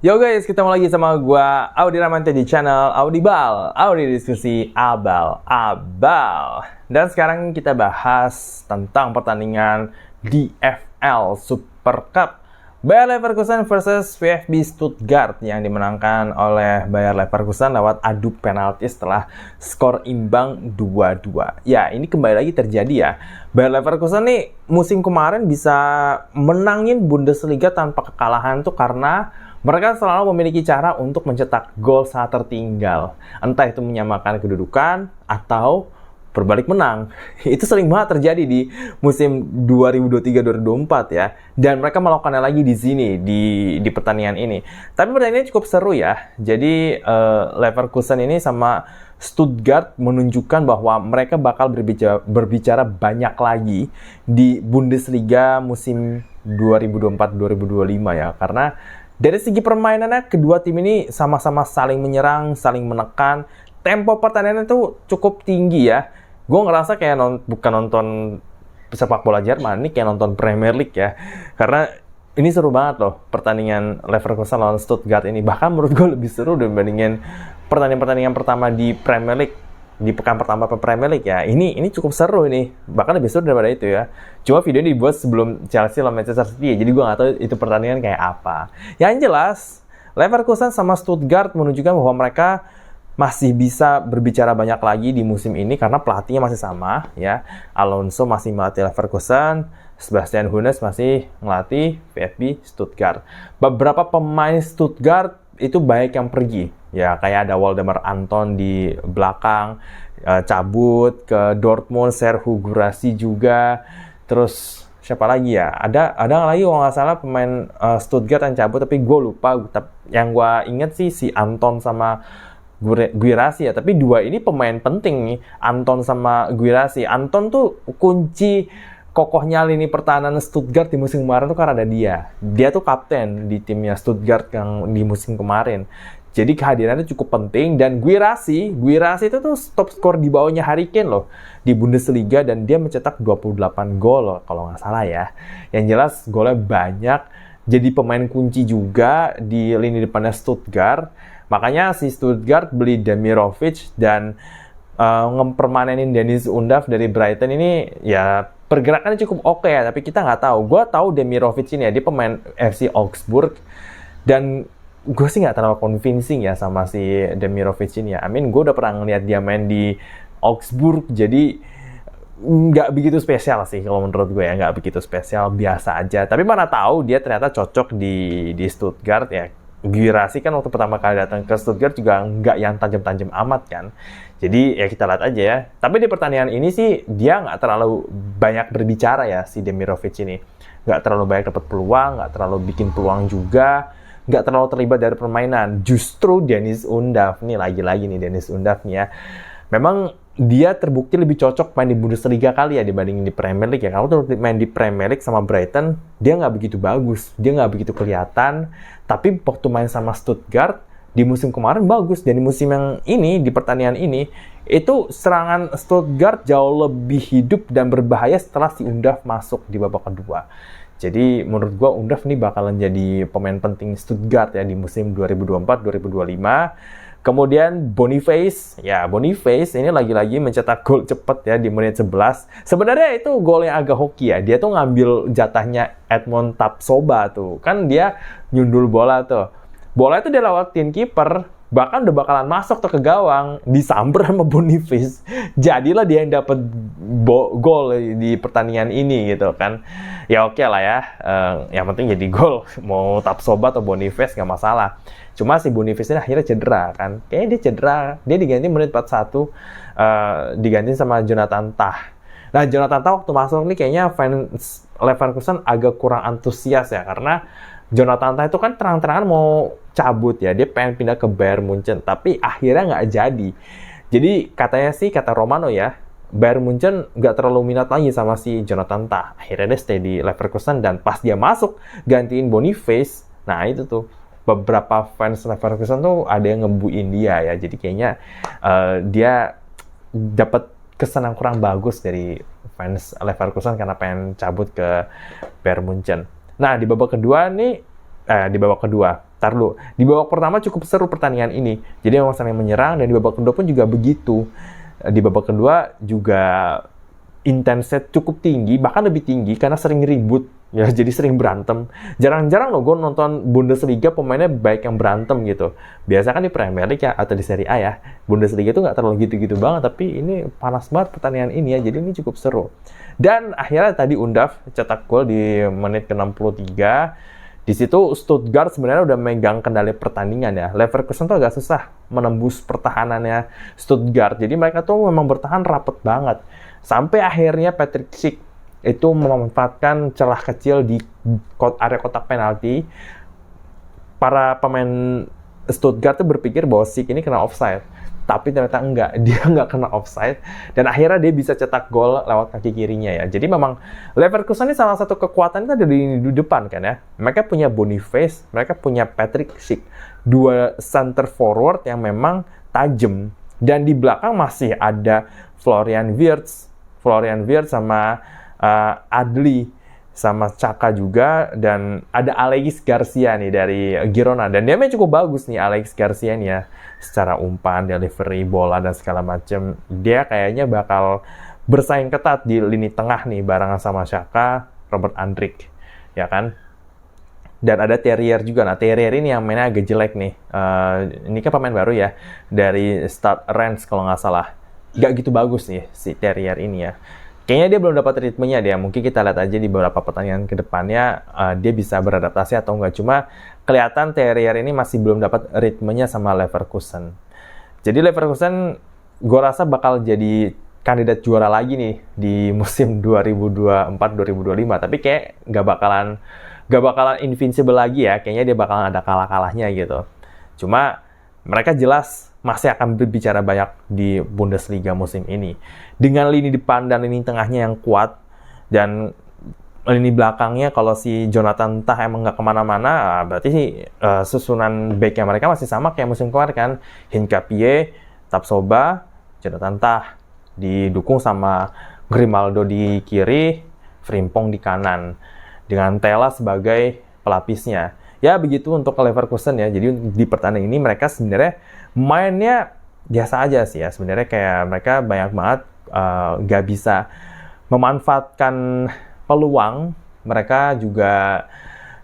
Yo guys, ketemu lagi sama gua Audi Ramante di channel Audibal, Audi Diskusi Abal-Abal. Dan sekarang kita bahas tentang pertandingan DFL Super Cup Bayer Leverkusen versus VfB Stuttgart yang dimenangkan oleh Bayer Leverkusen lewat adu penalti setelah skor imbang 2-2. Ya, ini kembali lagi terjadi ya. Bayer Leverkusen nih musim kemarin bisa menangin Bundesliga tanpa kekalahan tuh karena mereka selalu memiliki cara untuk mencetak gol saat tertinggal. Entah itu menyamakan kedudukan atau berbalik menang. Itu sering banget terjadi di musim 2023-2024 ya. Dan mereka melakukannya lagi di sini, di pertandingan ini. Tapi pertandingan cukup seru ya. Jadi Leverkusen ini sama Stuttgart menunjukkan bahwa mereka bakal berbicara banyak lagi di Bundesliga musim 2024-2025 ya. Karena dari segi permainannya, kedua tim ini sama-sama saling menyerang, saling menekan. Tempo pertandingan itu cukup tinggi ya. Gue ngerasa kayak bukan nonton sepak bola Jerman, ini kayak nonton Premier League ya. Karena ini seru banget loh, pertandingan Leverkusen lawan Stuttgart ini. Bahkan menurut gue lebih seru dibandingin pertandingan pertama di Premier League. Di pekan pertama Premier League ya, ini cukup seru ini, bahkan lebih seru daripada itu ya. Cuma video ini dibuat sebelum Chelsea lawan Manchester City ya, jadi gue nggak tahu itu pertandingan kayak apa. Yang jelas, Leverkusen sama Stuttgart menunjukkan bahwa mereka masih bisa berbicara banyak lagi di musim ini karena pelatihnya masih sama ya. Alonso masih melatih Leverkusen, Sebastian Hoeneß masih melatih VfB Stuttgart. Beberapa pemain Stuttgart itu baik yang pergi ya, kayak ada Waldemar Anton di belakang, cabut ke Dortmund, Serhou Guirassy juga. Terus siapa lagi ya, ada lagi kalau nggak salah pemain Stuttgart yang cabut, tapi gue lupa. Yang gue inget sih si Anton sama Guirassy ya, tapi dua ini pemain penting nih, Anton sama Guirassy. Anton tuh kunci kokohnya lini pertahanan Stuttgart di musim kemarin tuh karena ada dia. Dia tuh kapten di timnya Stuttgart yang di musim kemarin. Jadi kehadirannya cukup penting. Dan Guirassy itu tuh top skor di bawahnya Harry Kane loh di Bundesliga, dan dia mencetak 28 gol loh, kalau nggak salah ya. Yang jelas golnya banyak. Jadi pemain kunci juga di lini depannya Stuttgart. Makanya si Stuttgart beli Demirovic dan ngepermanenin Deniz Undav dari Brighton ini ya. Pergerakannya cukup oke ya, tapi kita nggak tahu. Gue tahu Demirovic ini ya, dia pemain FC Augsburg, dan gue sih nggak terlalu convincing ya sama si Demirovic ini ya. Gue udah pernah ngeliat dia main di Augsburg, jadi nggak begitu spesial sih kalau menurut gue ya, nggak begitu spesial, biasa aja. Tapi mana tahu dia ternyata cocok di Stuttgart ya. Guirassy kan waktu pertama kali datang ke Stuttgart juga nggak yang tajam-tajam amat kan. Jadi ya kita lihat aja ya. Tapi di pertandingan ini sih dia nggak terlalu banyak berbicara ya si Demirovic ini. Nggak terlalu banyak dapat peluang, nggak terlalu bikin peluang juga, nggak terlalu terlibat dari permainan. Justru Deniz Undav nih, lagi-lagi nih Deniz Undav nih ya. Memang dia terbukti lebih cocok main di Bundesliga kali ya dibandingin di Premier League ya. Kalau tuh main di Premier League sama Brighton, dia nggak begitu bagus, dia nggak begitu kelihatan. Tapi waktu main sama Stuttgart di musim kemarin bagus, dan di musim yang ini, di pertandingan ini, itu serangan Stuttgart jauh lebih hidup dan berbahaya setelah si Undav masuk di babak kedua. Jadi menurut gue Undav ini bakalan jadi pemain penting Stuttgart ya di musim 2024-2025. Kemudian Boniface ini lagi-lagi mencetak gol cepat ya di menit 11. Sebenarnya itu gol yang agak hoki ya. Dia tuh ngambil jatahnya Edmond Tapsoba tuh. Kan dia nyundul bola tuh. Bola itu dia lewatin kiper, bahkan udah bakalan masuk tuh ke gawang, disamber sama Boniface. Jadilah dia yang dapat gol di pertandingan ini gitu kan. Ya oke lah ya. Yang penting jadi gol. Mau Tapsoba atau Boniface nggak masalah. Cuma si Boniface ini akhirnya cedera kan. Kayaknya dia cedera. Dia diganti menit 41. Diganti sama Jonathan Tah. Nah, Jonathan Tah waktu masuk nih kayaknya fans Leverkusen agak kurang antusias ya. Karena Jonathan Tah itu kan terang-terangan mau cabut ya. Dia pengen pindah ke Bayern Munchen. Tapi akhirnya nggak jadi. Jadi katanya sih, kata Romano ya, Bayern Munchen nggak terlalu minat lagi sama si Jonathan Tah. Akhirnya dia stay di Leverkusen, dan pas dia masuk gantiin Boniface. Nah itu tuh. Beberapa fans Leverkusen tuh ada yang ngebuin dia ya. Jadi kayaknya dia dapat kesan yang kurang bagus dari fans Leverkusen karena pengen cabut ke Bayern Munchen. Nah, di babak kedua Ntar dulu, di babak pertama cukup seru pertandingan ini. Jadi memang saling menyerang, dan di babak kedua pun juga begitu. Di babak kedua juga intensitas cukup tinggi, bahkan lebih tinggi karena sering ribut. Ya, jadi sering berantem. Jarang-jarang loh gue nonton Bundesliga pemainnya baik yang berantem gitu. Biasa kan di Premier League ya, atau di Serie A ya, Bundesliga itu nggak terlalu gitu-gitu banget, tapi ini panas banget pertandingan ini ya, jadi ini cukup seru. Dan akhirnya tadi Undav cetak gol di menit ke-63. Di situ Stuttgart sebenarnya udah megang kendali pertandingan ya. Leverkusen tuh agak susah menembus pertahanannya Stuttgart. Jadi mereka tuh memang bertahan rapet banget. Sampai akhirnya Patrick Schick itu memanfaatkan celah kecil di area kotak penalti. Para pemain Stuttgart tuh berpikir bahwa Schick ini kena offside. Tapi ternyata enggak, dia enggak kena offside, dan akhirnya dia bisa cetak gol lewat kaki kirinya ya. Jadi memang Leverkusen ini salah satu kekuatan itu ada di depan kan ya. Mereka punya Boniface, mereka punya Patrick Schick, dua center forward yang memang tajam, dan di belakang masih ada Florian Wirtz sama Adli sama Xhaka juga, dan ada Aleix Garcia nih dari Girona, dan dia main cukup bagus nih Aleix Garcia nih ya, secara umpan, delivery bola dan segala macam. Dia kayaknya bakal bersaing ketat di lini tengah nih barengan sama Xhaka, Robert Andrich ya kan. Dan ada Terrier juga. Nah, Terrier ini yang mainnya agak jelek nih. Ini kan pemain baru ya, dari Stade Reims kalau nggak salah. Nggak gitu bagus nih si Terrier ini ya. Kayaknya dia belum dapat ritmenya dia. Mungkin kita lihat aja di beberapa pertandingan ke depannya dia bisa beradaptasi atau enggak. Cuma kelihatan Terrier ini masih belum dapat ritmenya sama Leverkusen. Jadi Leverkusen gue rasa bakal jadi kandidat juara lagi nih di musim 2024-2025. Tapi kayak nggak bakalan invincible lagi ya. Kayaknya dia bakalan ada kalah-kalahnya gitu. Cuma mereka jelas masih akan berbicara banyak di Bundesliga musim ini. Dengan lini depan dan lini tengahnya yang kuat, dan lini belakangnya kalau si Jonathan Tah emang nggak kemana-mana, berarti sih susunan backnya mereka masih sama kayak musim kemarin kan. Hincapie, Tapsoba, Jonathan Tah, didukung sama Grimaldo di kiri, Frimpong di kanan, dengan Tella sebagai pelapisnya. Ya begitu untuk Leverkusen ya. Jadi di pertandingan ini mereka sebenarnya mainnya biasa aja sih ya. Sebenarnya kayak mereka banyak banget nggak bisa memanfaatkan peluang. Mereka juga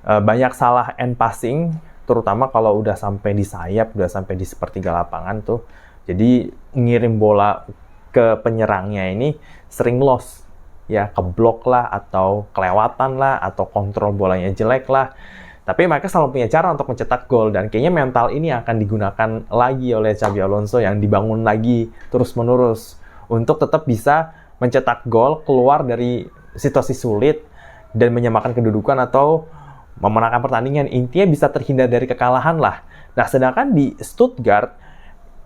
banyak salah end passing, terutama kalau udah sampai di sayap, udah sampai di sepertiga lapangan tuh. Jadi ngirim bola ke penyerangnya ini sering loss. Ya, keblok lah, atau kelewatan lah, atau kontrol bolanya jelek lah. Tapi mereka selalu punya cara untuk mencetak gol, dan kayaknya mental ini akan digunakan lagi oleh Xabi Alonso, yang dibangun lagi terus-menerus untuk tetap bisa mencetak gol, keluar dari situasi sulit, dan menyamakan kedudukan atau memenangkan pertandingan. Intinya bisa terhindar dari kekalahan lah. Nah, sedangkan di Stuttgart,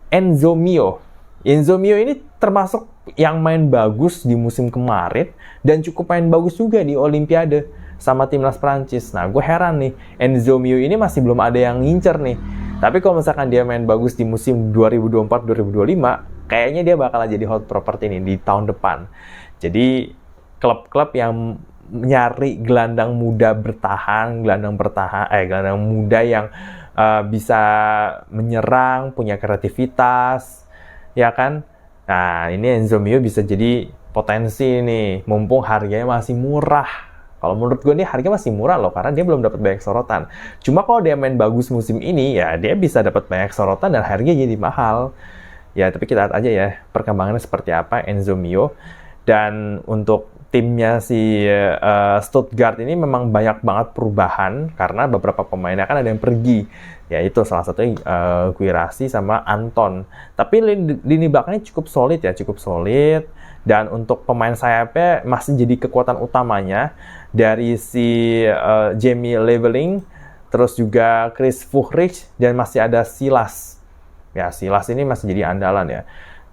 Enzo Mio ini termasuk yang main bagus di musim kemarin, dan cukup main bagus juga di Olimpiade sama timnas Prancis. Nah, gue heran nih, Enzo Mio ini masih belum ada yang ngincer nih. Tapi kalau misalkan dia main bagus di musim 2024-2025, kayaknya dia bakal jadi hot property nih di tahun depan. Jadi, klub-klub yang nyari gelandang muda bertahan, gelandang muda yang bisa menyerang, punya kreativitas, ya kan? Nah, ini Enzo Mio bisa jadi potensi nih, mumpung harganya masih murah. Kalau menurut gue nih harganya masih murah loh, karena dia belum dapat banyak sorotan. Cuma kalau dia main bagus musim ini, ya dia bisa dapat banyak sorotan dan harganya jadi mahal. Ya, tapi kita lihat aja ya perkembangannya seperti apa Enzo Mio. Dan untuk timnya si Stuttgart ini memang banyak banget perubahan, karena beberapa pemainnya kan ada yang pergi. Ya itu salah satunya Guirassy sama Anton. Tapi lini belakangnya cukup solid. Dan untuk pemain sayapnya masih jadi kekuatan utamanya dari si Jamie Leveling, terus juga Chris Führich, dan masih ada Silas. Ya, Silas ini masih jadi andalan ya.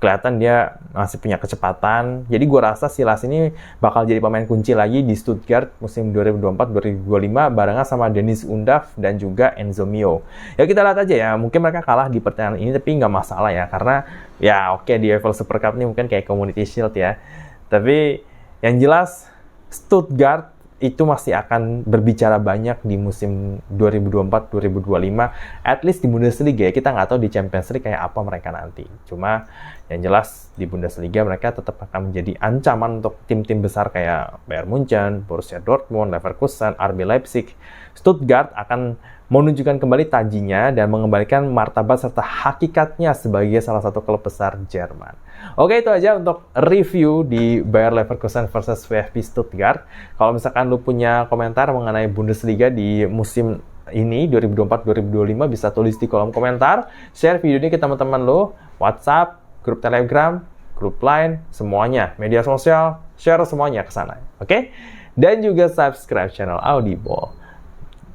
Kelihatan dia masih punya kecepatan. Jadi gue rasa Silas ini bakal jadi pemain kunci lagi di Stuttgart musim 2024-2025 barengan sama Deniz Undav dan juga Enzo Mio. Ya kita lihat aja ya, mungkin mereka kalah di pertandingan ini tapi nggak masalah ya, karena ya oke, di EFL Super Cup ini mungkin kayak Community Shield ya. Tapi yang jelas Stuttgart itu masih akan berbicara banyak di musim 2024-2025. At least di Bundesliga ya, kita nggak tahu di Champions League kayak apa mereka nanti. Cuma yang jelas di Bundesliga mereka tetap akan menjadi ancaman untuk tim-tim besar kayak Bayern Munchen, Borussia Dortmund, Leverkusen, RB Leipzig. Stuttgart akan menunjukkan kembali tajinya dan mengembalikan martabat serta hakikatnya sebagai salah satu klub besar Jerman. Oke, itu aja untuk review di Bayer Leverkusen versus VfB Stuttgart. Kalau misalkan lu punya komentar mengenai Bundesliga di musim ini 2024-2025 bisa tulis di kolom komentar. Share video ini ke teman-teman lu, WhatsApp, grup Telegram, grup Line, semuanya, media sosial, share semuanya ke sana. Oke? Dan juga subscribe channel Audible.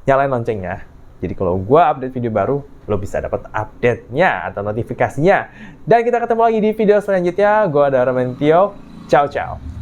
Nyalain loncengnya. Jadi kalau gue update video baru, lo bisa dapat update-nya atau notifikasinya. Dan kita ketemu lagi di video selanjutnya. Gue Dara Mentio. Ciao, ciao.